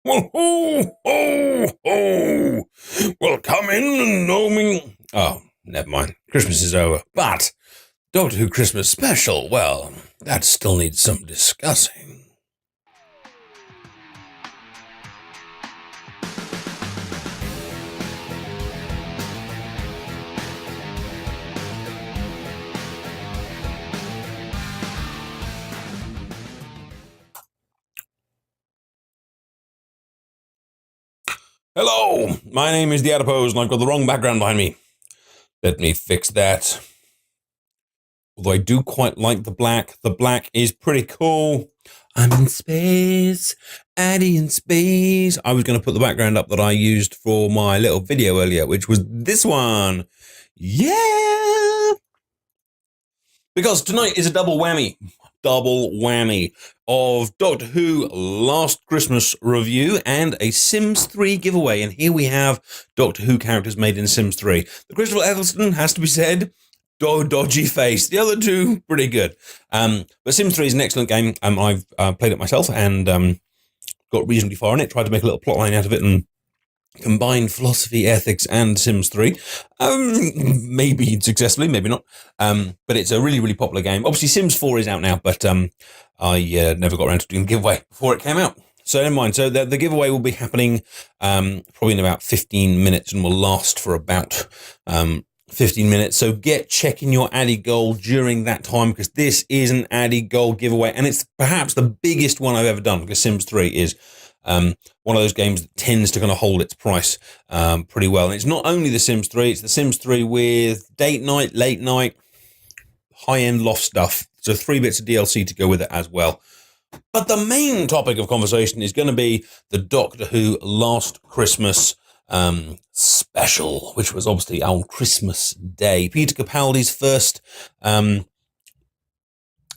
Well, ho, ho, ho. Well, come in and know me. Oh, never mind. Christmas is over. But Doctor Who Christmas special, well, that still needs some discussing. Hello, my name is TheAdipose, and I've got the wrong background behind me. Let me fix that. Although I do quite like the black. The black is pretty cool. I'm in space. Addy in space. I was going to put the background up that I used for my little video earlier, which was this one. Yeah! Because tonight is a double whammy of Doctor Who Last Christmas review and a Sims 3 giveaway. And here we have Doctor Who characters made in Sims 3. The Christopher Eccleston, has to be said, dodgy face. The other two, pretty good. But Sims 3 is an excellent game. I've played it myself and got reasonably far in it, tried to make a little plotline out of it and combined philosophy, ethics, and Sims 3. Maybe successfully, maybe not. But it's a really, really popular game. Obviously, Sims 4 is out now, but I never got around to doing the giveaway before it came out. So never mind. So the giveaway will be happening probably in about 15 minutes and will last for about 15 minutes. So get checking your Addy goal during that time, because this is an Addy goal giveaway, and it's perhaps the biggest one I've ever done, because Sims 3 is one of those games that tends to kind of hold its price pretty well. And it's not only the Sims 3, it's the Sims 3 with date night, late night, high-end loft stuff. So 3 bits of DLC to go with it as well. But the main topic of conversation is going to be the Doctor Who Last Christmas special, which was obviously on Christmas Day. Peter Capaldi's first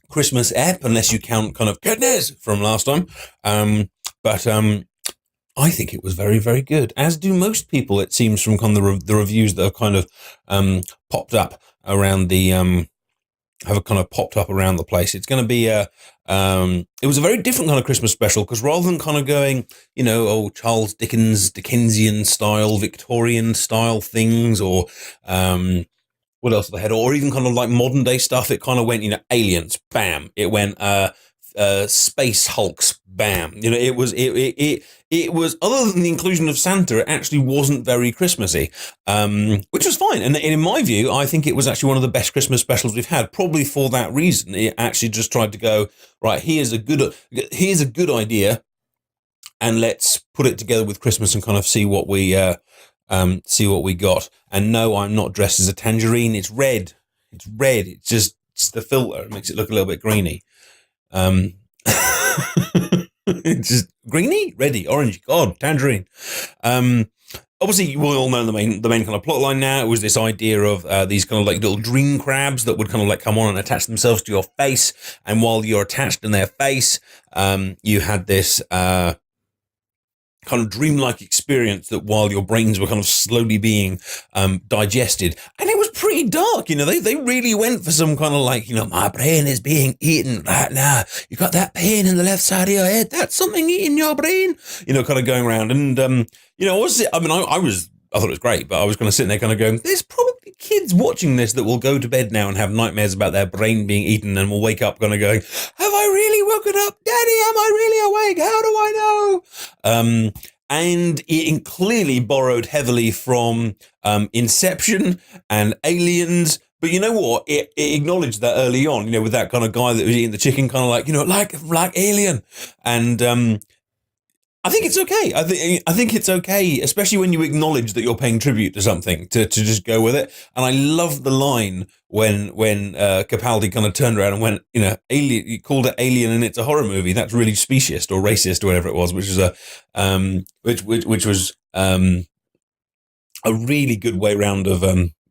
Christmas ep, unless you count kind of goodness from last time. But I think it was very, very good, as do most people, it seems, from kind of the reviews that have kind of popped up around the around the place. It's going to be it was a very different kind of Christmas special, because rather than kind of going, Charles Dickens, Dickensian style, Victorian style things, or what else they had, or even kind of like modern day stuff, it kind of went, aliens, bam. It went space hulks, bam. It was other than the inclusion of Santa, it actually wasn't very Christmassy, which was fine. And in my view, I think it was actually one of the best Christmas specials we've had, probably for that reason. It actually just tried to go, right, here's a good idea, and let's put it together with Christmas and kind of see what we got. And no, I'm not dressed as a tangerine. It's red. It's the filter. It makes it look a little bit greeny. It's just greeny, reddy, orange. God, tangerine. Obviously, you all know the main kind of plot line now. It was this idea of these kind of like little dream crabs that would kind of like come on and attach themselves to your face. And while you're attached in their face, you had this kind of dreamlike experience that while your brains were kind of slowly being digested. And it was pretty dark, they really went for some kind of like, my brain is being eaten right now. You got that pain in the left side of your head. That's something eating your brain, kind of going around. And, I thought it was great, but I was kind of sitting there kind of going, there's probably kids watching this that will go to bed now and have nightmares about their brain being eaten and will wake up kind of going, have I really woken up? Daddy, am I really awake? How do I know? And it clearly borrowed heavily from Inception and Aliens. But you know what? It acknowledged that early on, with that kind of guy that was eating the chicken, kind of like, like Alien. And I think it's okay. I think it's okay, especially when you acknowledge that you're paying tribute to something, to just go with it. And I love the line when Capaldi kind of turned around and went, Alien. You called it Alien, and it's a horror movie. That's really speciest or racist or whatever it was, which was which was a really good way round of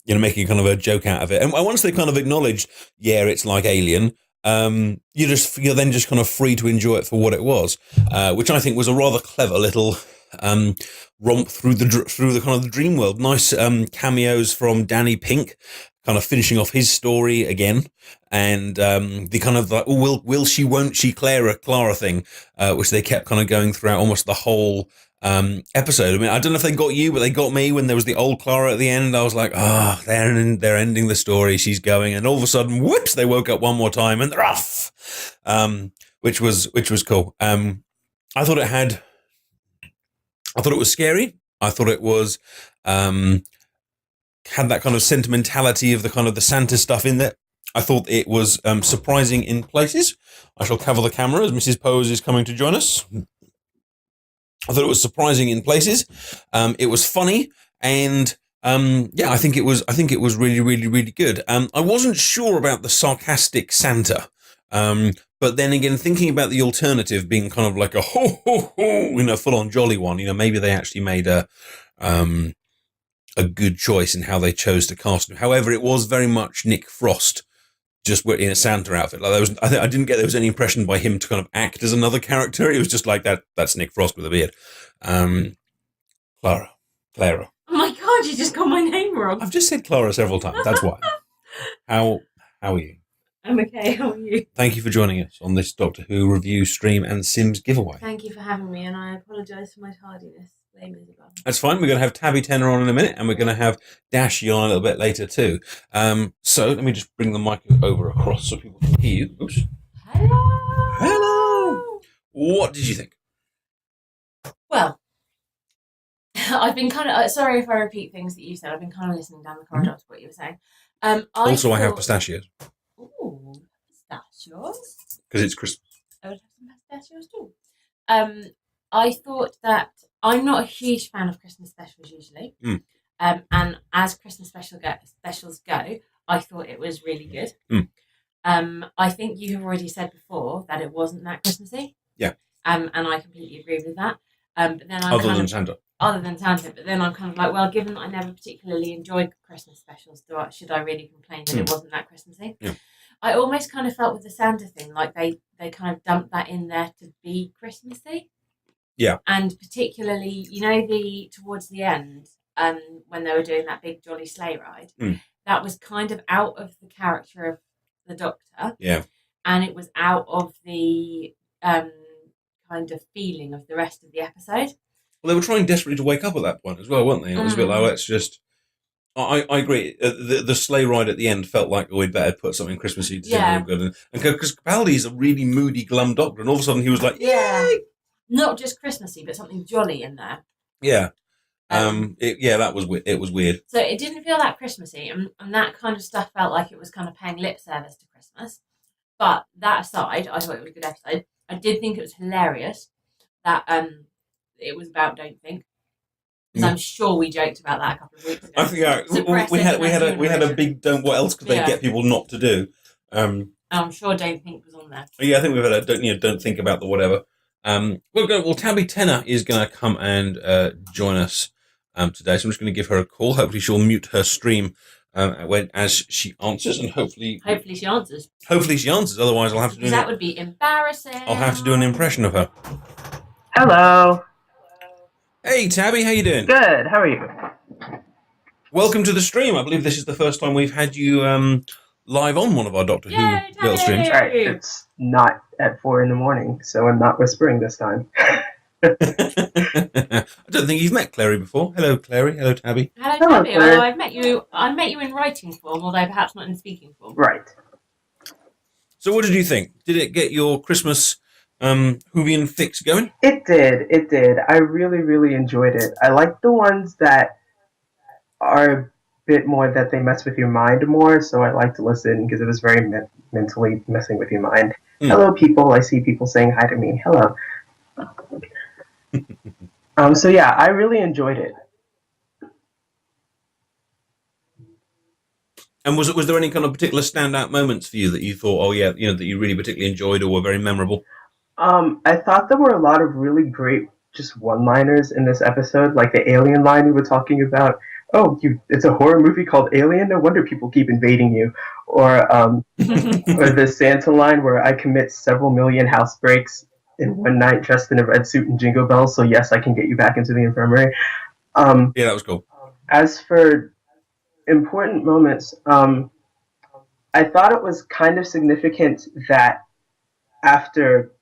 making kind of a joke out of it. And once they kind of acknowledged, yeah, it's like Alien. You're then just kind of free to enjoy it for what it was, which I think was a rather clever little romp through the kind of the dream world. Nice cameos from Danny Pink, kind of finishing off his story again, and the kind of like, will she, won't she, Clara thing, which they kept kind of going throughout almost the whole episode. I mean, I don't know if they got you, but they got me when there was the old Clara at the end. I was like, they're ending the story. She's going, and all of a sudden, whoops! They woke up one more time and they're off, which was cool. I thought it was scary. I thought it was had that kind of sentimentality of the kind of the Santa stuff in there. I thought it was surprising in places. I shall cover the camera as Mrs. Pose is coming to join us. I thought it was surprising in places. It was funny, and I think it was really, really, really good. I wasn't sure about the sarcastic Santa, but then again, thinking about the alternative being kind of like a ho ho ho, full on jolly one. Maybe they actually made a good choice in how they chose to cast him. However, it was very much Nick Frost, just in a Santa outfit. Like I didn't get there was any impression by him to kind of act as another character. It was just like that. That's Nick Frost with a beard. Clara. Oh my God! You just got my name wrong. I've just said Clara several times. That's why. How are you? I'm okay. How are you? Thank you for joining us on this Doctor Who review, stream, and Sims giveaway. Thank you for having me, and I apologise for my tardiness. That's fine. We're going to have Tabby Tenor on in a minute, and we're going to have Dashy on a little bit later too. So let me just bring the mic over across so people can hear you. Oops. Hello. What did you think? Well, I've been kind of sorry if I repeat things that you said. I've been kind of listening down the corridor to what you were saying. I have pistachios. Ooh, pistachios. Because it's Christmas. I would have some pistachios too. I thought that I'm not a huge fan of Christmas specials usually. And as Christmas specials go, I thought it was really good. I think you have already said before that it wasn't that Christmassy. Yeah. And I completely agree with that. But then Other than Santa, but then I'm kind of like, well, given that I never particularly enjoyed Christmas specials, should I really complain that it wasn't that Christmassy? Yeah. I almost kind of felt with the Santa thing, like they kind of dumped that in there to be Christmassy. Yeah. And particularly, towards the end, when they were doing that big jolly sleigh ride, that was kind of out of the character of the Doctor. Yeah. And it was out of the kind of feeling of the rest of the episode. Well, they were trying desperately to wake up at that point as well, weren't they? And it was a bit like, let's just... I agree. The sleigh ride at the end felt like, we'd better put something Christmassy to something good. And because Capaldi's a really moody, glum Doctor, and all of a sudden he was like, yay! Not just Christmassy, but something jolly in there. Yeah. It was weird. So it didn't feel that Christmassy, and that kind of stuff felt like it was kind of paying lip service to Christmas. But that aside, I thought it was a good episode. I did think it was hilarious that it was about Don't Think. Because I'm sure we joked about that a couple of weeks ago. I think we had a big don't. What else could they get people not to do? I'm sure Don't Think was on there. Yeah, I think we've had a don't think about the whatever. Tabby Tenor is going to come and join us today, so I'm just going to give her a call. Hopefully, she'll mute her stream as she answers, and hopefully she answers. Hopefully, she answers. Otherwise, I'll have to do that. Would be embarrassing. I'll have to do an impression of her. Hello. Hey, Tabby, how you doing? Good. How are you? Welcome to the stream. I believe this is the first time we've had you live on one of our Doctor Who little streams. Right. It's not at 4 a.m, so I'm not whispering this time. I don't think you've met Clary before. Hello, Clary. Hello, Tabby. Hello, Tabby. Although I met you in writing form, although perhaps not in speaking form. Right. So, what did you think? Did it get your Christmas Whovian fix going? It did. I really, really enjoyed it. I like the ones that are a bit more that they mess with your mind more, so I like to listen because it was very mentally messing with your mind. Hello, people. I see people saying hi to me. Hello. So yeah, I really enjoyed it. And was there any kind of particular standout moments for you that you thought, that you really particularly enjoyed or were very memorable? I thought there were a lot of really great just one-liners in this episode, like the alien line we were talking about. Oh, it's a horror movie called Alien? No wonder people keep invading you. Or or the Santa line where I commit several million housebreaks in one night dressed in a red suit and jingle bells, so yes, I can get you back into the infirmary. Yeah, that was cool. As for important moments. I thought it was kind of significant that after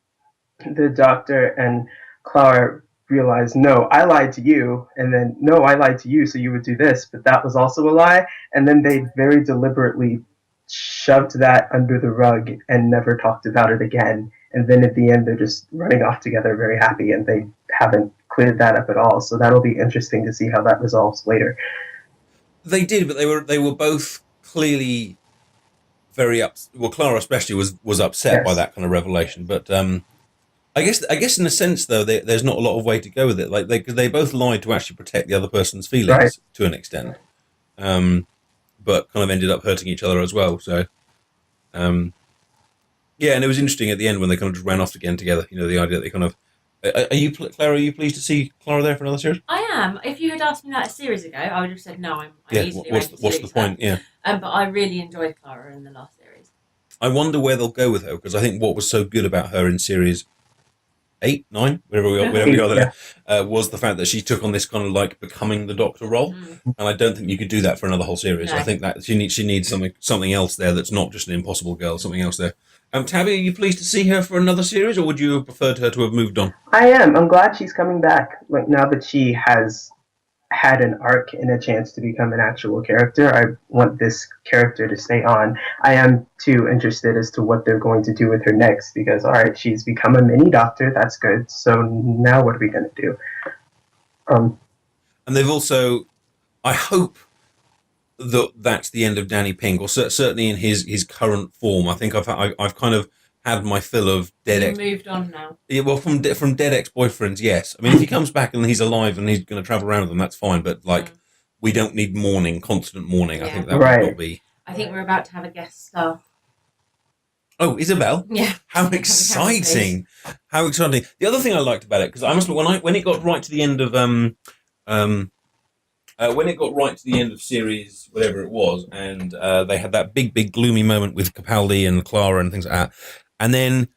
the doctor and Clara realized, no, I lied to you, and then, no, I lied to you, so you would do this, but that was also a lie, and then they very deliberately shoved that under the rug and never talked about it again. And then at the end, they're just running off together, very happy, and they haven't cleared that up at all. So that'll be interesting to see how that resolves later. They did, but they were both clearly very well, Clara especially was upset by that kind of revelation. But I guess in a sense though, there's not a lot of way to go with it. Like they both lied to actually protect the other person's feelings to an extent, but kind of ended up hurting each other as well. So yeah, and it was interesting at the end when they kind of just ran off again together. You know, the idea that they kind of Clara, are you pleased to see Clara there for another series? I am. If you had asked me that a series ago, I would have said no. I'm easily what's the point? Yeah. But I really enjoyed Clara in the last series. I wonder where they'll go with her, because I think what was so good about her in series 8, 9, wherever we are there, was the fact that she took on this kind of like becoming the Doctor role, and I don't think you could do that for another whole series. No. I think that she needs something else there that's not just an impossible girl, something else there. Tabby, are you pleased to see her for another series, or would you have preferred her to have moved on? I am. I'm glad she's coming back. Like, now that she has had an arc and a chance to become an actual character, I want this character to stay on. I am too interested as to what they're going to do with her next, because, all right, she's become a mini Doctor. That's good. So now what are we going to do? And they've also, I hope that's the end of Danny Pink, or certainly in his current form. I think I've kind of had my fill of dead. Moved on now. Yeah, well, from dead ex-boyfriends, yes. I mean, if he comes back and he's alive and he's going to travel around with them, that's fine. But like, we don't need constant mourning. Yeah. I think that would not be. I think we're about to have a guest star. Oh, Isabel! Yeah. How exciting! How exciting! The other thing I liked about it, because I must admit, when it got right to the end of when it got right to the end of series whatever it was, and they had that big gloomy moment with Capaldi and Clara and things like that, and then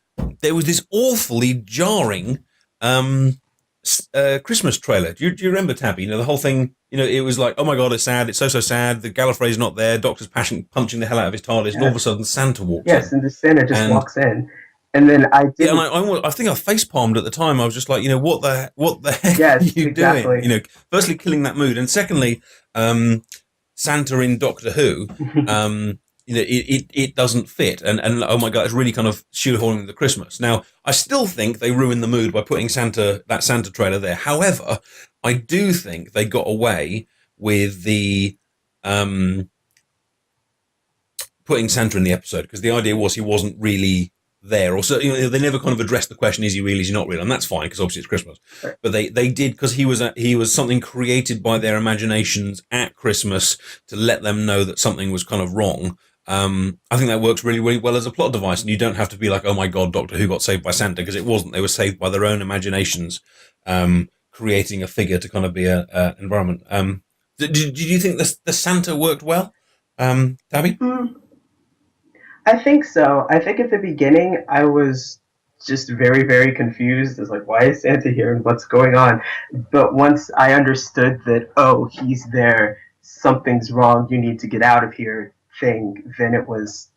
there was this awfully jarring Christmas trailer. Do you remember, Tabby? You know, the whole thing. You know, it was like, oh my god, it's sad. It's so sad. The Gallifrey's not there. Doctor's punching the hell out of his TARDIS, and all of a sudden Santa walks in. Yes, and the Santa just walks in. And then I did. Yeah, and I think I face palmed at the time. I was just like, you know, what the heck are you doing? You know, firstly killing that mood, and secondly, Santa in Doctor Who, you know, it doesn't fit, and oh my god, it's really kind of shoehorning the Christmas. Now, I still think they ruined the mood by putting that Santa trailer there. However, I do think they got away with the putting Santa in the episode, because the idea was he wasn't really there, or so, you know, they never kind of addressed the question: is he real? Is he not real? And that's fine, because obviously it's Christmas. But they did, because he was something created by their imaginations at Christmas to let them know that something was kind of wrong. I think that works really, really well as a plot device, and you don't have to be like, oh my god, Doctor Who got saved by Santa, because it wasn't. They were saved by their own imaginations, creating a figure to kind of be a environment. Did you think the Santa worked well, Tabby? I think so. I think at the beginning I was just very, very confused. It's like, why is Santa here and what's going on? But once I understood that, oh, he's there, something's wrong, you need to get out of here thing, then it was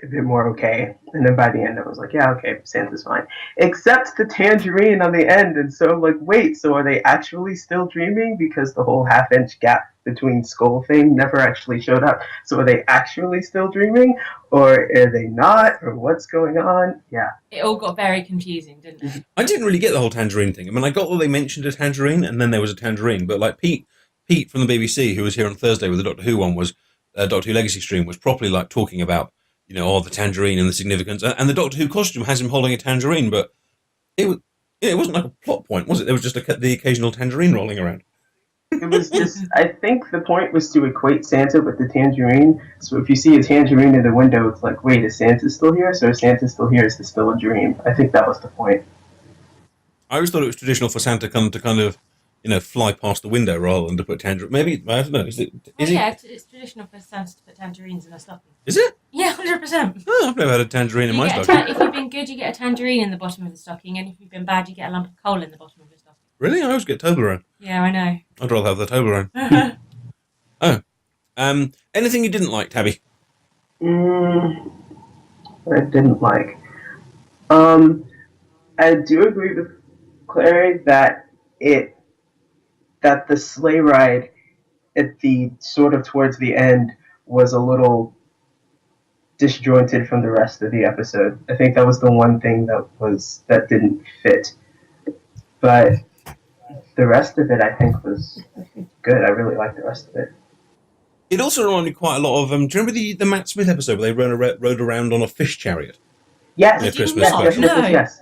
a bit more okay. And then by the end I was like, yeah, okay, Santa's fine. Except the tangerine on the end. And so I'm like, wait, so are they actually still dreaming? Because the whole half-inch gap between skull thing never actually showed up. So are they actually still dreaming? Or are they not? Or what's going on? Yeah. It all got very confusing, didn't it? I didn't really get the whole tangerine thing. I mean, I got that they mentioned a tangerine and then there was a tangerine. But like Pete from the BBC, who was here on Thursday with the Doctor Who one, was Doctor Who Legacy stream, was properly like talking about, you know, the tangerine and the significance. And the Doctor Who costume has him holding a tangerine, but it wasn't like a plot point, was it? There was just the occasional tangerine rolling around. It was just, I think the point was to equate Santa with the tangerine. So if you see a tangerine in the window, it's like, wait, is Santa still here? So if Santa's still here, is this still a dream? I think that was the point. I always thought it was traditional for Santa to kind of, you know, fly past the window rather than to put tangerine. Maybe, I don't know. It's traditional for Santa to put tangerines in a stocking. Is it? Yeah, 100%. Oh, I've never had a tangerine in my stocking. If you've been good, you get a tangerine in the bottom of the stocking, and if you've been bad, you get a lump of coal in the bottom of the stocking. Really? I always get Toblerone. Yeah, I know. I'd rather have the Toblerone. Oh. Anything you didn't like, Tabby? What I didn't like. I do agree with Clary that the sleigh ride at the sort of towards the end was a little disjointed from the rest of the episode. I think that was the one thing that didn't fit. But the rest of it, I think, was good. I really liked the rest of it. It also reminded me quite a lot of. Do you remember the Matt Smith episode where they rode around on a fish chariot? Yes, In a Did you Christmas not? special. yes.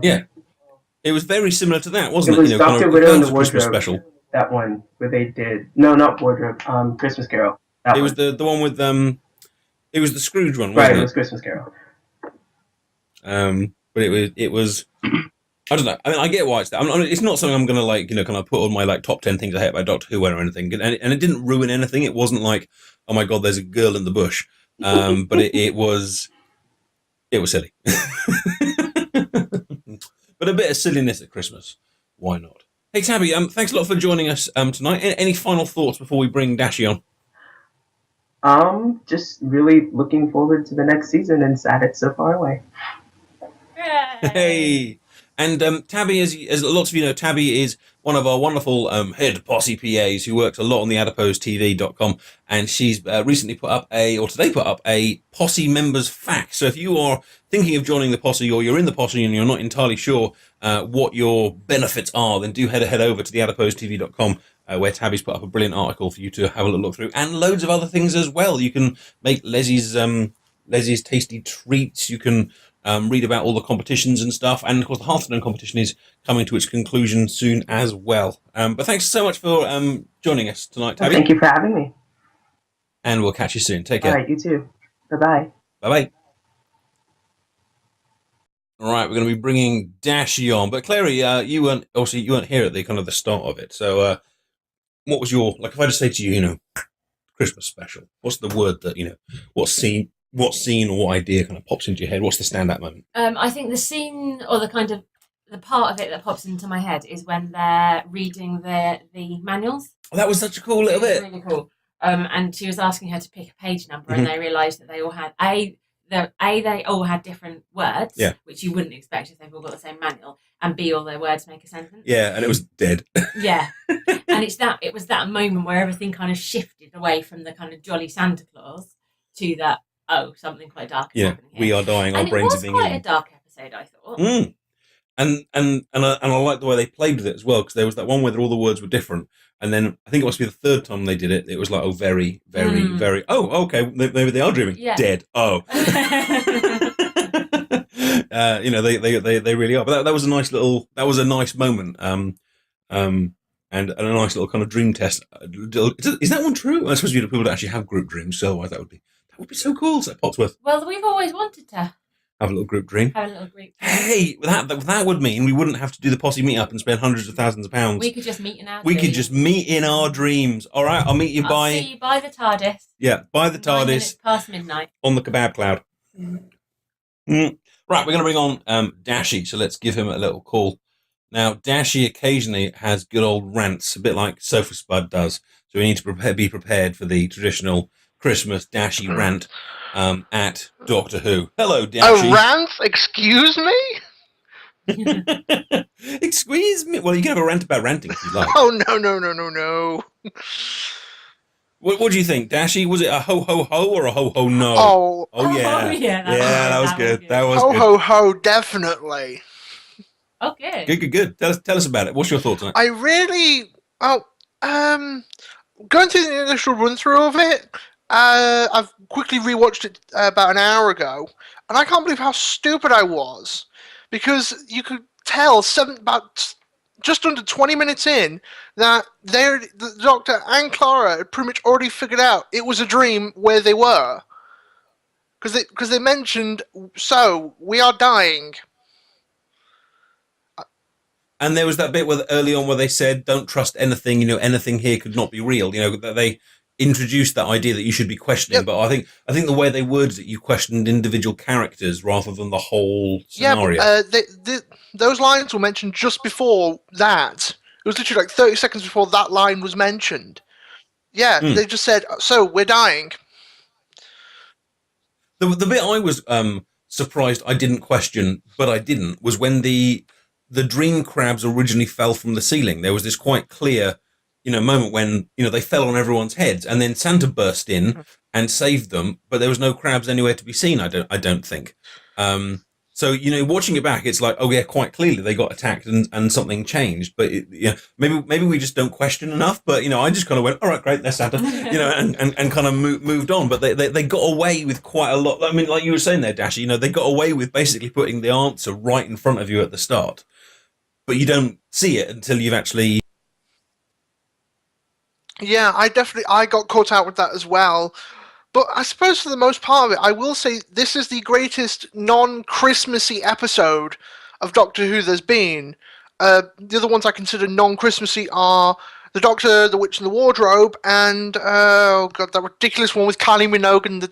Yeah, it was very similar to that, wasn't It it? was Dr. Widow and the Christmas Wardrobe. special. That one where they did not Wardrobe. Christmas Carol. That It was the one with It was the Scrooge one, right. wasn't It was Christmas Carol. But it was. I don't know. I mean, I get why it's that. It's not something I'm going to kind of put on my top 10 things I hate about Doctor Who or anything. And it didn't ruin anything. It wasn't like, oh my god, there's a girl in the bush. But it was silly. But a bit of silliness at Christmas. Why not? Hey Tabby, thanks a lot for joining us tonight. Any final thoughts before we bring Dashi on? Just really looking forward to the next season and sad it's so far away. Hey. And Tabby, as lots of you know, Tabby is one of our wonderful head posse PAs who works a lot on TheAdiposeTV.com, and she's recently put up a posse members fact. So if you are thinking of joining the posse, or you're in the posse and you're not entirely sure what your benefits are, then do head over to TheAdiposeTV.com, where Tabby's put up a brilliant article for you to have a look through, and loads of other things as well. You can make Leslie's tasty treats. You can read about all the competitions and stuff, and of course the Hearthstone competition is coming to its conclusion soon as well. But thanks so much for joining us tonight, Tabby. Thank you for having me. And we'll catch you soon. Take care. All right, you too. Bye-bye. Bye-bye. All right, we're going to be bringing Dashi on, but Clary, you weren't here at the start of it. So, what was your if I just say to you, Christmas special? What's the word that what scene or what idea kind of pops into your head? What's the standout moment? I think the scene or the part of it that pops into my head is when they're reading the manuals. Oh, that was such a cool little bit. Really cool. And she was asking her to pick a page number, and they realised that they all had they all had different words, which you wouldn't expect if they've all got the same manual, and B, all their words make a sentence. Yeah, and it was dead. Yeah, and it was that moment where everything kind of shifted away from the kind of jolly Santa Claus to that something quite dark. Is happening here. We are dying. Our brains are being quite a dark episode, I thought. And I like the way they played with it as well, because there was that one where all the words were different, and then I think it must be the third time they did it. It was like, oh, very, very, very. Oh, okay, maybe they are dreaming. Yeah. Dead. Oh. They really are. But that was a nice moment. And a nice little kind of dream test. Is that one true? I suppose people don't actually have group dreams, so otherwise that would be so cool. So Potsworth. Well, we've always wanted to have a little group dream. Hey, that would mean we wouldn't have to do the posse meet up and spend hundreds of thousands of pounds. We could just meet in our dreams. We could just meet in our dreams. All right, I'll meet you I'll see you by the TARDIS. Yeah, by the 9 TARDIS. minutes past midnight. On the kebab cloud. Right, we're going to bring on Dashi, so let's give him a little call. Now, Dashi occasionally has good old rants, a bit like Sofa Spud does, so we need to be prepared for the traditional Christmas Dashi rant at Doctor Who. Hello, Dashi. A rant? Excuse me? Excuse me? Well, you can have a rant about ranting if you like. Oh, no. What do you think, Dashi? Was it a ho-ho-ho or a ho-ho-no? Oh, yeah. That was good. That was good. Ho-ho-ho, definitely. Oh, good. Good. Tell us about it. What's your thoughts on it? I really... going through the initial run-through of it, I've quickly rewatched it about an hour ago, and I can't believe how stupid I was, because you could tell about just under 20 minutes in that the Doctor and Clara had pretty much already figured out it was a dream where they were, because they mentioned, so we are dying. And there was that bit early on where they said, "Don't trust anything. Anything here could not be real." That they introduced that idea that you should be questioning. Yep. But I think the way they worded it, you questioned individual characters rather than the whole scenario. Yeah, those lines were mentioned just before that. It was literally like 30 seconds before that line was mentioned. Yeah, they just said, so we're dying. The bit I was surprised I didn't question, but I didn't, was when the dream crabs originally fell from the ceiling. There was this quite clear, moment when they fell on everyone's heads, and then Santa burst in and saved them, but there was no crabs anywhere to be seen. I don't think. So watching it back, it's like, oh yeah, quite clearly they got attacked and something changed. But maybe we just don't question enough. But I just kind of went, all right, great, there's Santa, and kind of moved on. But they got away with quite a lot. I mean, like you were saying there, Dash, they got away with basically putting the answer right in front of you at the start, but you don't see it until you've actually. Yeah, I got caught out with that as well. But I suppose for the most part of it, I will say this is the greatest non-Christmassy episode of Doctor Who there's been. The other ones I consider non-Christmassy are The Doctor, The Witch and the Wardrobe, and oh god, that ridiculous one with Kylie Minogue and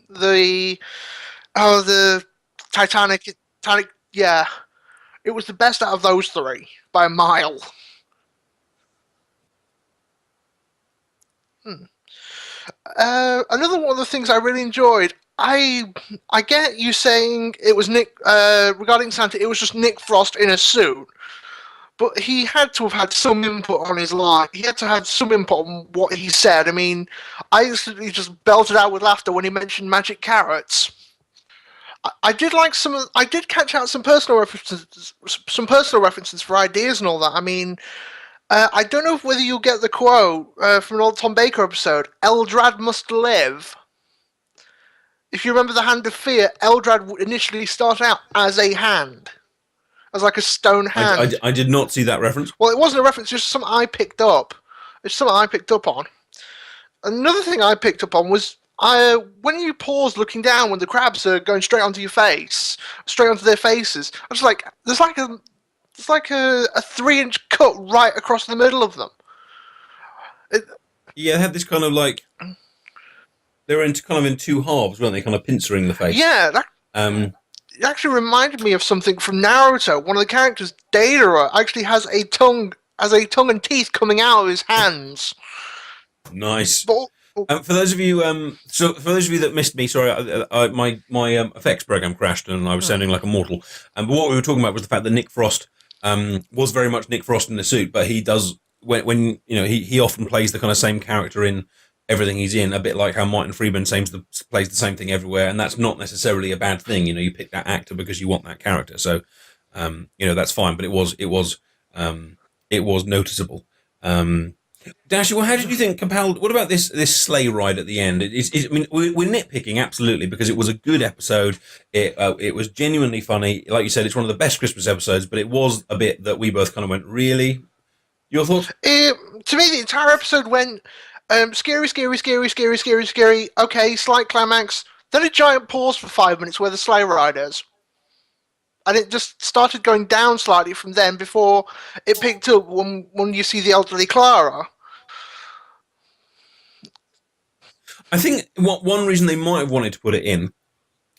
the Titanic. Yeah, it was the best out of those three by a mile. Another one of the things I really enjoyed, I get you saying it was Nick, regarding Santa, it was just Nick Frost in a suit, but he had to have had some input on his line. He had to have some input on what he said. I mean, I instantly just belted out with laughter when he mentioned magic carrots. I did catch out some personal references for ideas and all that. I mean, I don't know whether you'll get the quote from an old Tom Baker episode, Eldrad must live. If you remember the Hand of Fear, Eldrad would initially start out as a hand. As like a stone hand. I did not see that reference. Well, it wasn't a reference, it's just something I picked up. It's something I picked up on. Another thing I picked up on was when you pause looking down when the crabs are going straight onto your face, straight onto their faces, I was like, there's like a 3-inch cut right across the middle of them. Yeah, they had this kind of like they were in two halves, weren't they? Kind of pincering the face. Yeah, it actually reminded me of something from Naruto. One of the characters, Deidara, actually has a tongue and teeth coming out of his hands. Nice. For those of you, that missed me, sorry, my effects program crashed and I was sounding like a mortal. But what we were talking about was the fact that Nick Frost was very much Nick Frost in the suit, but he does when he often plays the kind of same character in everything he's in, a bit like how Martin Freeman plays the same thing everywhere, and that's not necessarily a bad thing. You pick that actor because you want that character, so that's fine. But it was noticeable. Dash, well, how did you think compelled? What about this sleigh ride at the end? I mean, we're nitpicking absolutely because it was a good episode. It was genuinely funny. Like you said, it's one of the best Christmas episodes, but it was a bit that we both kind of went, really? Your thoughts? To me, the entire episode went scary, scary, scary, scary, scary, scary. Okay, slight climax. Then a giant pause for 5 minutes where the sleigh ride is. And it just started going down slightly from then before it picked up when you see the elderly Clara. I think one reason they might have wanted to put it in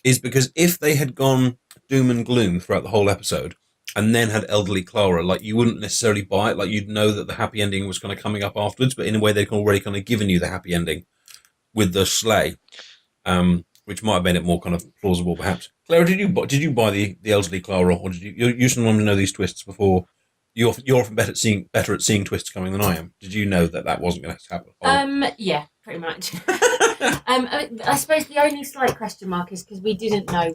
is because if they had gone doom and gloom throughout the whole episode and then had elderly Clara, like, you wouldn't necessarily buy it. Like, you'd know that the happy ending was kind of coming up afterwards, but in a way they'd already kind of given you the happy ending with the sleigh, which might have made it more kind of plausible, perhaps. Clara, did you buy the elderly Clara, or did you normally know these twists before? You're often better at seeing twists coming than I am. Did you know that wasn't going to happen? Yeah, pretty much. I suppose the only slight question mark is because we didn't know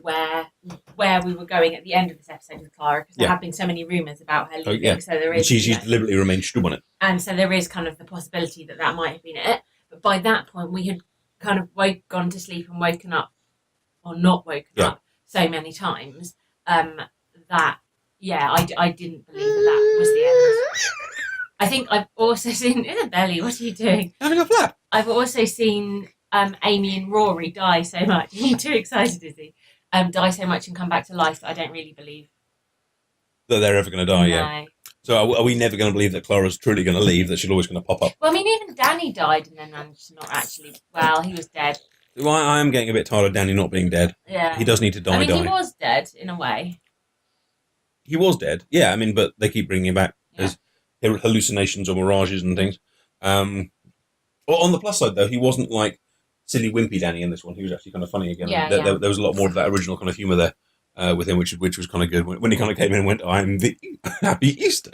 where we were going at the end of this episode with Clara, because there have been so many rumours about her leaving. So there is. She's deliberately remained stub on it, and so there is kind of the possibility that might have been it. But by that point, we had kind of gone to sleep and woken up, or not woken up, so many times that. Yeah, I didn't believe that was the end. I think I've also seen... Isabelli, what are you doing? Having a flap. I've also seen Amy and Rory die so much. He's too excited, is he? Die so much and come back to life that I don't really believe. That they're ever going to die, No. yeah. So are we never going to believe that Clara's truly going to leave, that she's always going to pop up? Well, I mean, even Danny died and then managed to not actually... Well, he was dead. Well, I am getting a bit tired of Danny not being dead. Yeah. He does need to die. I mean, he was dead, in a way. He was dead, yeah. I mean, but they keep bringing him back as hallucinations or mirages and things. Well, on the plus side, though, he wasn't like silly wimpy Danny in this one. He was actually kind of funny again. Yeah, There was a lot more of that original kind of humour there with him, which was kind of good. When he kind of came in and went, "I'm the Happy Easter."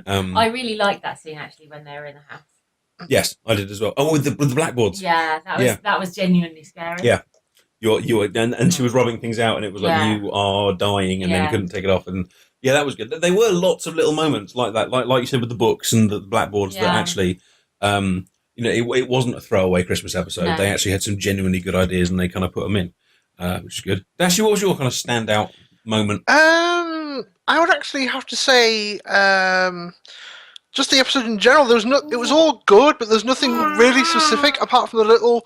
I really liked that scene actually when they were in the house. Yes, I did as well. Oh, with the blackboards. Yeah, that was genuinely scary. Yeah. You were, and she was rubbing things out, and it was like, you are dying, and then you couldn't take it off, and that was good. There were lots of little moments like that, like you said with the books and the blackboards that actually, it wasn't a throwaway Christmas episode. No. They actually had some genuinely good ideas, and they kind of put them in, which is good. Dashy, what was your kind of standout moment? I would actually have to say, just the episode in general. There was it was all good, but there's nothing really specific apart from the little.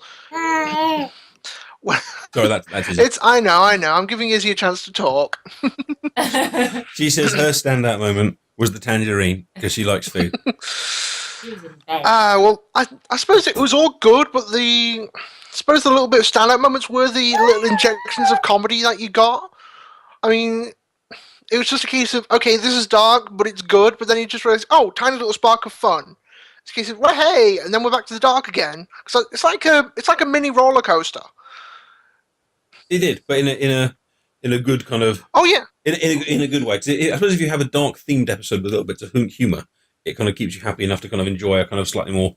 Sorry, that's easy. I know. I'm giving Izzy a chance to talk. She says her standout moment was the tangerine because she likes food. Well, I suppose it was all good, but I suppose the little bit of standout moments were the little injections of comedy that you got. I mean, it was just a case of, okay, this is dark, but it's good, but then you just realize, oh, tiny little spark of fun. It's a case of, well, hey, and then we're back to the dark again. So it's like a mini roller coaster. It did, but in a good kind of in a good way. 'Cause I suppose if you have a dark themed episode with little bits of humour, it kind of keeps you happy enough to kind of enjoy a kind of slightly more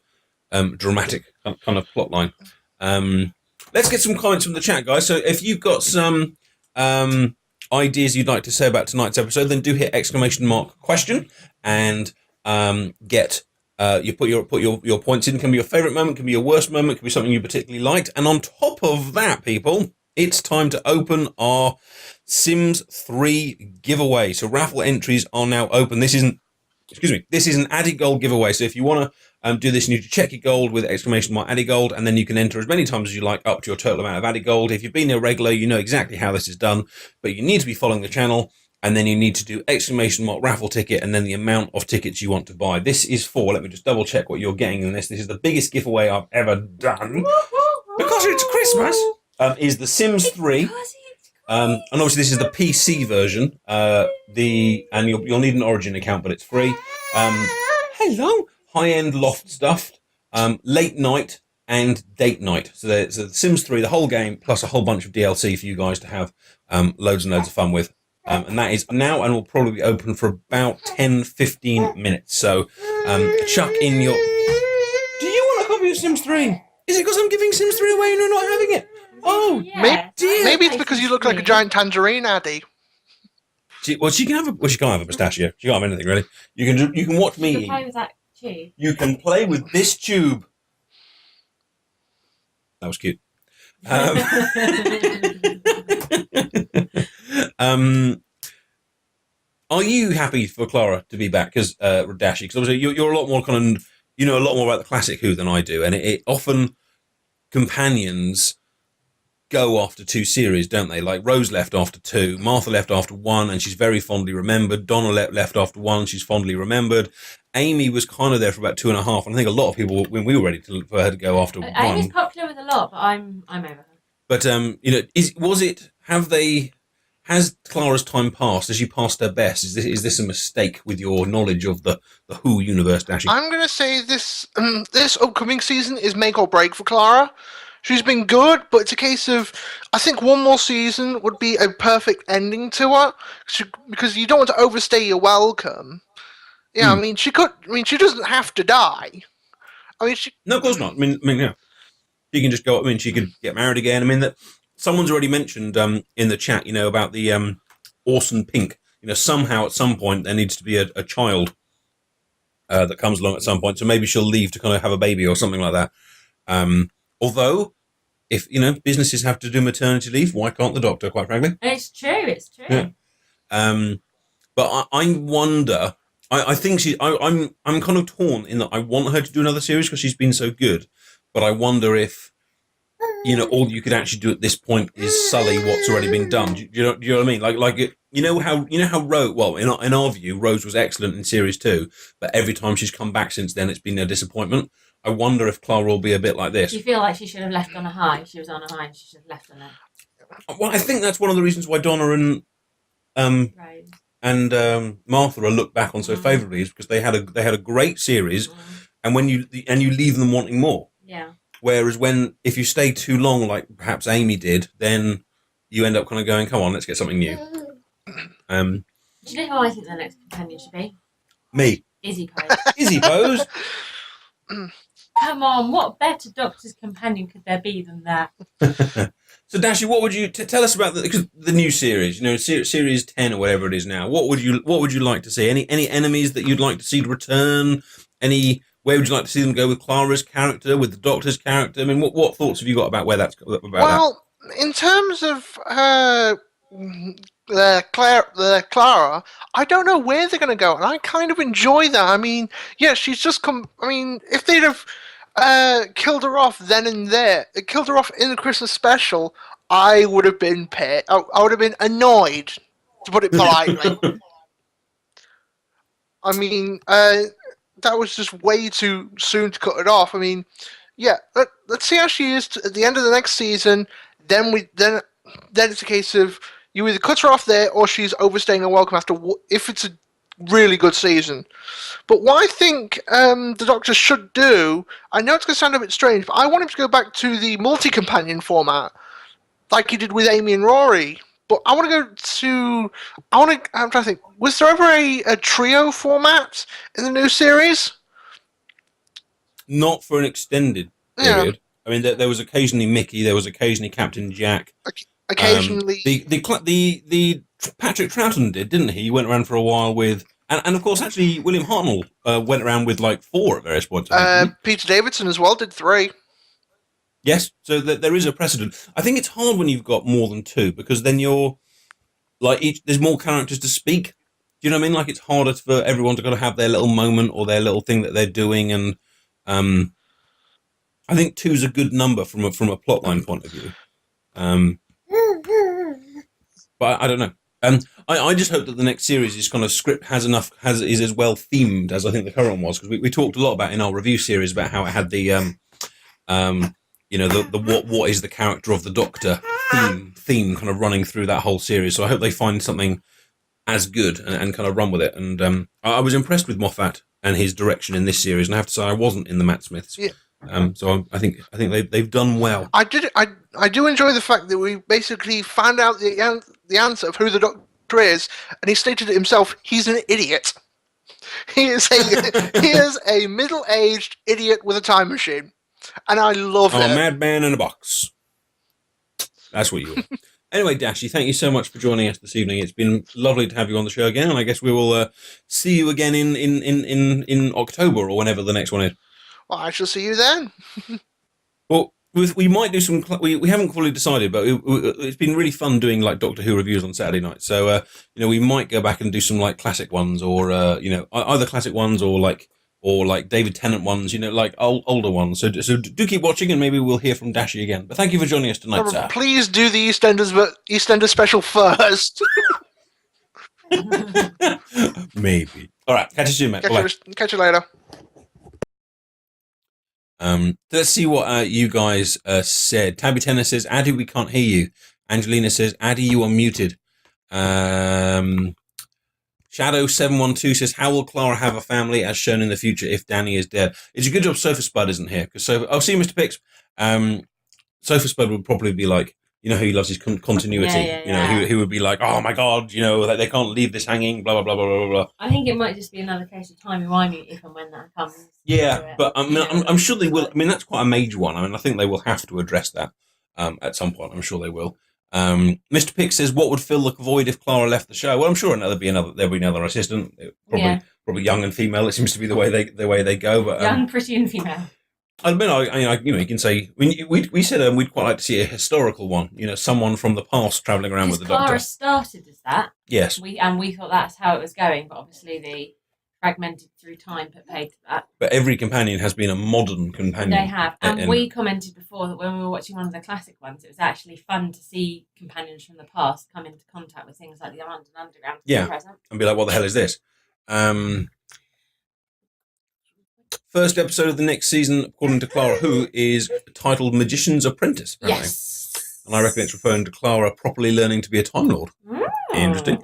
dramatic kind of plot line. Let's get some comments from the chat, guys. So if you've got some ideas you'd like to say about tonight's episode, then do hit !question and get. You put your points in. Can be your favourite moment, can be your worst moment, can be something you particularly liked. And on top of that, people, it's time to open our Sims 3 giveaway. So raffle entries are now open. This is an Addy Gold giveaway. So if you want to do this, you need to check your gold with !Addy Gold, and then you can enter as many times as you like up to your total amount of Addy Gold. If you've been a regular, you know exactly how this is done, but you need to be following the channel. And then you need to do !raffle ticket and then the amount of tickets you want to buy. This is for, let me just double check what you're getting in this. This is the biggest giveaway I've ever done. Because it's Christmas. Is the Sims 3. And obviously this is the PC version. And you'll need an Origin account, but it's free. Hello. High-end loft stuff. Late night and date night. So the Sims 3, the whole game, plus a whole bunch of DLC for you guys to have loads and loads of fun with. And that is now and will probably be open for about 10-15 minutes. So chuck in your... Do you want a copy of Sims 3? Is it because I'm giving Sims 3 away and you're not having it? Oh, yeah, maybe it's because you look like a giant tangerine, Addy. She can have she can't have a pistachio. She can't have anything really. You can watch me eat. Play with that tube. You can play with this tube. That was cute. Are you happy for Clara to be back as Dashi? Because obviously you're a lot more kind of, you know a lot more about the classic Who than I do, and it often companions go after 2 series, don't they? Like Rose left after 2, Martha left after 1, and she's very fondly remembered. Donna left after 1, she's fondly remembered. Amy was kind of there for about 2.5, and I think a lot of people, when we were ready for her to go after 1. Amy's popular with a lot, but I'm over her. But has Clara's time passed? Has she passed her best? Is this a mistake with your knowledge of the Who universe, Dashy? I'm going to say this upcoming season is make or break for Clara. She's been good, but it's a case of, I think one more season would be a perfect ending to her, because you don't want to overstay your welcome. Yeah, I mean, she doesn't have to die. I mean, no, of course not. I mean, yeah. She can just go, I mean, she could get married again. I mean, that someone's already mentioned in the chat, about the Orson Pink. Somehow at some point there needs to be a child that comes along at some point. So maybe she'll leave to kind of have a baby or something like that. Although, if, businesses have to do maternity leave, why can't the doctor, quite frankly? It's true. Yeah. But I wonder, I think I'm kind of torn in that I want her to do another series because she's been so good. But I wonder if, all you could actually do at this point is sully what's already been done. Do you know what I mean? How Rose, well, in our view, Rose was excellent in series 2, but every time she's come back since then, it's been a disappointment. I wonder if Clara will be a bit like this. Do you feel like she should have left on a high? She was on a high and she should have left on it. Well, I think that's one of the reasons why Donna and Martha are looked back on so favourably, is because they had a great series. and when you leave them wanting more. Yeah. Whereas if you stay too long, like perhaps Amy did, then you end up kind of going, come on, let's get something new. Do you know who I think the next companion should be? Me. Izzy Pose. Izzy Pose? Come on, what better Doctor's companion could there be than that? So, Dashi, what would you tell us about the new series? You know, series 10 or whatever it is now. What would you like to see? Any enemies that you'd like to see return? Where would you like to see them go with Clara's character, with the Doctor's character? I mean, what thoughts have you got about Well, in terms of Clara, I don't know where they're going to go, and I kind of enjoy that. I mean, yeah, she's just come. I mean, if they'd have killed her off then and there, killed her off in the Christmas special, I would have been I would have been annoyed, to put it politely. I mean, that was just way too soon to cut it off. I mean, yeah, let's see how she is at the end of the next season. Then it's a case of you either cut her off there or she's overstaying her welcome if it's a really good season. But what I think the Doctor should do, I know it's going to sound a bit strange, but I want him to go back to the multi-companion format, like he did with Amy and Rory. But I want to go to... I'm trying to think. Was there ever a trio format in the new series? Not for an extended period. Yeah. I mean, there was occasionally Mickey. There was occasionally Captain Jack. Occasionally... The Patrick Troughton did, didn't he? He went around for a while with... And of course, actually, William Hartnell went around with like 4 at various points. Peter Davidson as well did 3. Yes, so there is a precedent. I think it's hard when you've got more than 2 because then you're like there's more characters to speak. Do you know what I mean? Like it's harder for everyone to kind of have their little moment or their little thing that they're doing, and I think 2 is a good number from a plotline point of view. But I don't know. I just hope that the next series is kind of script is as well themed as I think the current one was, because we talked a lot about in our review series about how it had the you know, the what is the character of the Doctor theme kind of running through that whole series. So I hope they find something as good and kind of run with it. And I was impressed with Moffat and his direction in this series, and I have to say I wasn't in the Matt Smiths. Yeah. So I think they've done well. I do enjoy the fact that we basically found out the answer of who the Doctor is, and he stated it himself. He's an idiot. He is a middle-aged idiot with a time machine. And I love it. I'm a madman in a box. That's what you are. Anyway, Dashi, thank you so much for joining us this evening. It's been lovely to have you on the show again, and I guess we will see you again in October or whenever the next one is. Well, I shall see you then. Well, we might do some... We haven't fully decided, but it's been really fun doing like Doctor Who reviews on Saturday night. So, you know, we might go back and do some like classic ones or, you know, either classic ones or like David Tennant ones, you know, like older ones. So do keep watching, and maybe we'll hear from Dashi again. But thank you for joining us tonight, sir. Please do the EastEnders special first. Maybe. All right, catch you soon, mate. Catch you later. Let's see what you guys said. Tabby Tennis says, Addy, we can't hear you. Angelina says, Addy, you are muted. Shadow712 says, how will Clara have a family as shown in the future if Danny is dead? It's a good job Sofa Spud isn't here. Because I'll see Mr. Pix. Sofa Spud would probably be like, you know, how he loves his continuity. You know, he would be like, oh my God, you know, they can't leave this hanging, blah, blah, blah, blah, blah, blah. I think it might just be another case of timey-wimey if and when that comes. Yeah, but I'm sure they will. I mean, that's quite a major one. I mean, I think they will have to address that at some point. I'm sure they will. Mr. Pix says, what would fill the void if Clara left the show? Well, I'm sure there'll be another assistant, probably young and female. It seems to be the way they go. But young, pretty, and female. I mean, you know, you can say we said we'd quite like to see a historical one. You know, someone from the past traveling around with the Doctor. Clara started as that. Yes. We thought that's how it was going, but obviously the fragmented through time put paid to that. But every companion has been a modern companion. They have. And we commented before that when we were watching one of the classic ones, it was actually fun to see companions from the past come into contact with things like the London Underground present. And be like, what the hell is this? First episode of the next season, according to Clara Who, is titled Magician's Apprentice, apparently. Yes. And I reckon it's referring to Clara properly learning to be a Time Lord. Interesting.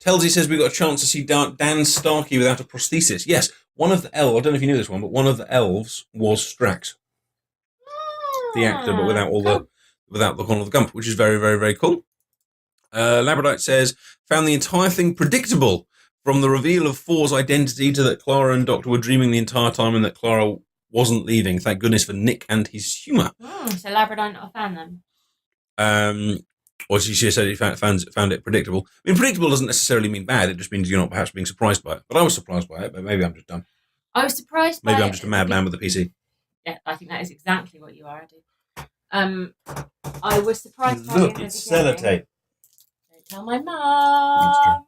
Telsey says we got a chance to see Dan Starkey without a prosthesis. Yes, one of the elves, I don't know if you knew this one, but one of the elves was Strax, the actor, but without without the corner of the gump, which is very, very, very cool. Labradite says, found the entire thing predictable, from the reveal of Four's identity to that Clara and Doctor were dreaming the entire time and that Clara wasn't leaving. Thank goodness for Nick and his humour. So Labradite not a fan then? Or she said he found it predictable. I mean, predictable doesn't necessarily mean bad. It just means you're not perhaps being surprised by it. But I was surprised by it, but maybe I'm just dumb. I was surprised by Maybe I'm just a madman with a PC. Yeah, I think that is exactly what you are, Eddie. I was surprised by Look, it's sellotape. Don't tell my mum.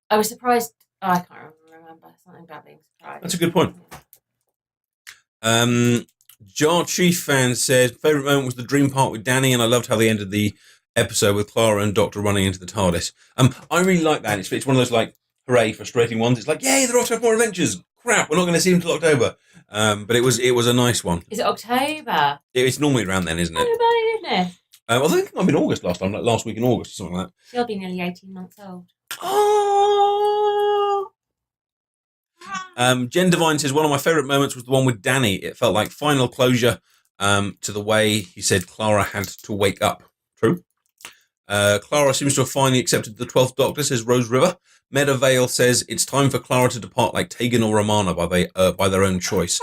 I was surprised. Oh, I can't remember. Something about being surprised. That's a good point. Jar Chief fan says, favourite moment was the dream part with Danny, and I loved how they ended the episode with Clara and Doctor running into the TARDIS. I really like that. It's one of those, like, hooray, frustrating ones. It's like, yay, they're off to have more adventures. Crap, we're not going to see them till October. But it was a nice one. Is it October? It's normally around then, isn't it? Oh, my goodness. I think it might have been August last time, like last week in August or something like that. She'll be nearly 18 months old. Oh! Jen Devine says, one of my favourite moments was the one with Danny. It felt like final closure to the way he said Clara had to wake up. True. Clara seems to have finally accepted the 12th Doctor, says Rose River. Meadowvale says it's time for Clara to depart like Tegan or Romana by their own choice.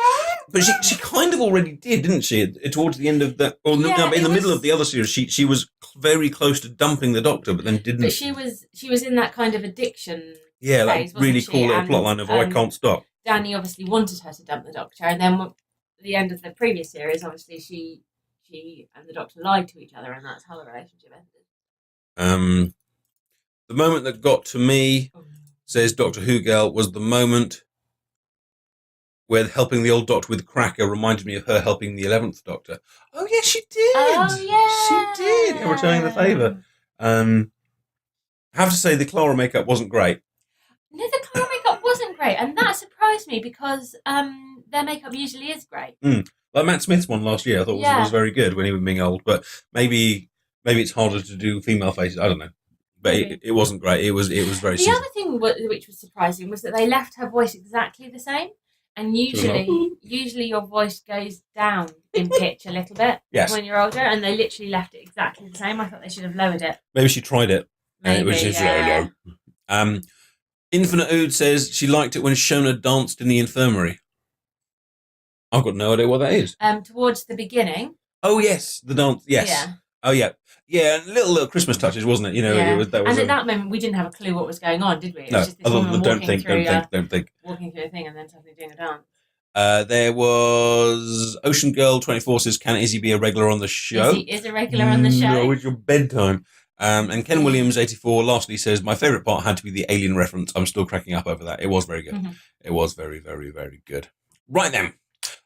But she kind of already did, didn't she? Towards the end of the, in the middle of the other series, she was very close to dumping the Doctor, but then didn't. But she was in that kind of addiction. Yeah, phase, like really she? cool little plotline of I can't stop. Danny obviously wanted her to dump the Doctor, and then at the end of the previous series, obviously she and the Doctor lied to each other, and that's how the relationship ended. The moment that got to me, says Doctor Who Girl, was the moment where helping the old Doctor with the cracker reminded me of her helping the 11th Doctor. Oh, yeah, she did. Oh, yeah. She did. In returning the favour. I have to say the Clara makeup wasn't great. No, the Clara makeup wasn't great, and that surprised me because their makeup usually is great. Like Matt Smith's one last year, I thought was very good when he was being old, but maybe it's harder to do female faces. I don't know. But it wasn't great. It was very. The other thing which was surprising was that they left her voice exactly the same, and usually your voice goes down in pitch a little bit when you're older, and they literally left it exactly the same. I thought they should have lowered it. Maybe she tried it, and it was just low. Infinite Ood says she liked it when Shona danced in the infirmary. I've got no idea what that is. Towards the beginning. Oh yes, the dance. Yes. Yeah. Oh yeah. Yeah, little Christmas touches, wasn't it? You know, yeah. That was. And at that moment, we didn't have a clue what was going on, did we? It no, was just this other woman than don't think. walking through a thing and then suddenly doing a dance. There was Ocean Girl 24 says, "Can Izzy be a regular on the show?" Izzy is a regular on the show. No, it's your bedtime. And Ken Williams 84 lastly says, "My favourite part had to be the alien reference. I'm still cracking up over that. It was very good. Mm-hmm. It was very, very, very good." Right then.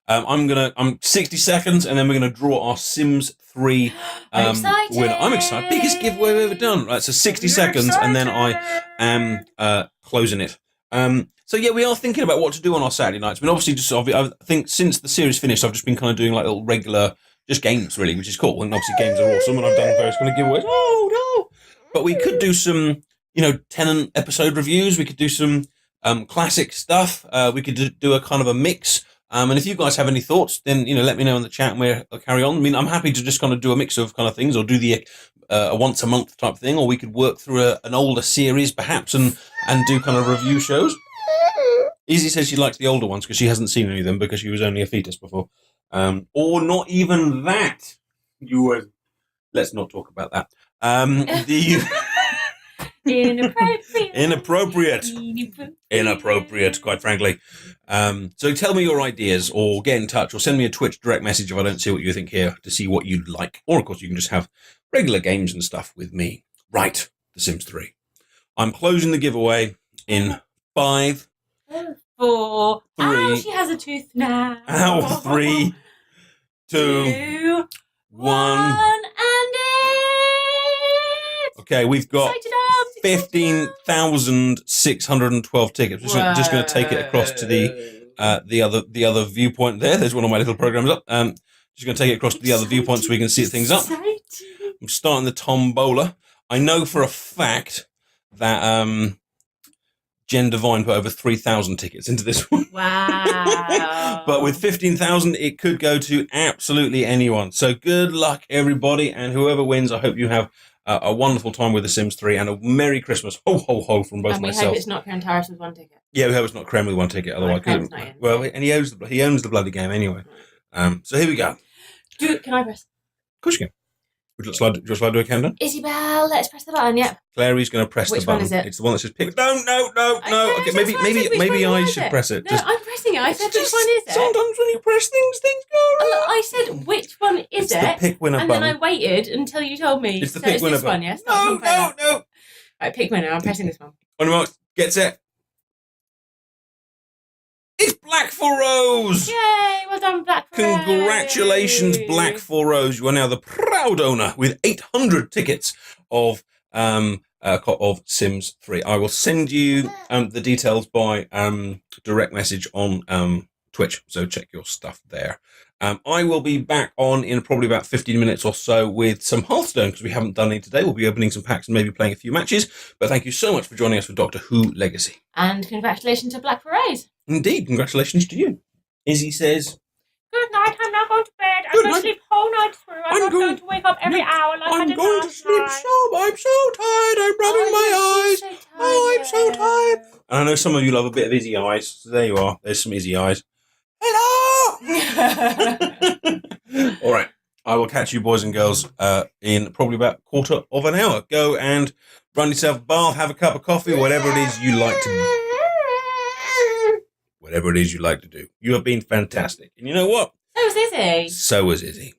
I'm 60 seconds, and then we're gonna draw our Sims 3 winner. I'm excited. Biggest giveaway we've ever done. Right, so 60 seconds, and then I am closing it. So yeah, we are thinking about what to do on our Saturday nights. I mean, obviously, I think since the series finished, I've just been kind of doing like little regular, just games really, which is cool. And obviously, games are awesome, and I've done various kind of giveaways. Oh no! But we could do some, Tennant episode reviews. We could do some classic stuff. We could do a kind of a mix. And if you guys have any thoughts, then, let me know in the chat and we'll carry on. I mean, I'm happy to just kind of do a mix of kind of things, or do the a once a month type thing, or we could work through an older series perhaps and do kind of review shows. Izzy says she likes the older ones because she hasn't seen any of them because she was only a fetus before. Or not even that. Let's not talk about that. Inappropriate, quite frankly. So tell me your ideas, or get in touch, or send me a Twitch direct message if I don't see what you think here, to see what you'd like. Or, of course, you can just have regular games and stuff with me. Right, The Sims 3. I'm closing the giveaway in 5, 4. 3. Ow, she has a tooth now. Ow, 3, 2, 1. Okay, we've got 15,612 tickets. Just going to take it across to the other viewpoint there. There's one of my little programs up. Just going to take it across to the other viewpoint so we can see things up. I'm starting the tombola. I know for a fact that Jen Devine put over 3,000 tickets into this one. Wow. But with 15,000, it could go to absolutely anyone. So good luck, everybody. And whoever wins, I hope you have a wonderful time with The Sims 3 and a Merry Christmas. Ho, ho, ho from both And we myself. hope it's not Karen Tyrus with one ticket. Yeah, we hope it's not Krem with one ticket. Otherwise, Krem's not in, well, so. and he owns the bloody game anyway. So here we go. Can I press? Of course you can. Would you like to do a countdown? Isabel, let's press the button. Yep. Clary's going to press Which the button. one is it? It's the one that says pick. No. Okay, that's why I said which maybe one I was should it? press it. No, I'm pressing it. I said which one is it? Sometimes when you press things go wrong. I said which one is It's it? the pick winner and button. then I waited until you told me. It's the so pick it's winner this button. one, yes? No. Right, pick winner. I'm pressing this one. On your mark, get set. It's Black for Rose. Yay! Well done, Black for Rose. Congratulations, Black for Rose. You are now the proud owner with 800 tickets of Sims 3. I will send you the details by direct message on Twitch, so check your stuff there. I will be back on in probably about 15 minutes or so with some Hearthstone, because we haven't done any today. We'll be opening some packs and maybe playing a few matches. But thank you so much for joining us for Doctor Who Legacy. And congratulations to Black for Rose. Indeed, congratulations to you. Izzy says, Good night, I'm now going to bed. I'm going to sleep whole night through. I'm not going to wake up every hour like I I'm did going to last sleep night. I'm so tired, I'm rubbing my eyes. So Oh, I'm so tired. And I know some of you love a bit of Izzy eyes. So there you are. There's some Izzy eyes. Hello! All right. I will catch you boys and girls in probably about a quarter of an hour. Go and run yourself a bath, have a cup of coffee, whatever it is you like to do. Whatever it is you like to do. You have been fantastic. And you know what? So was Izzy. So was Izzy.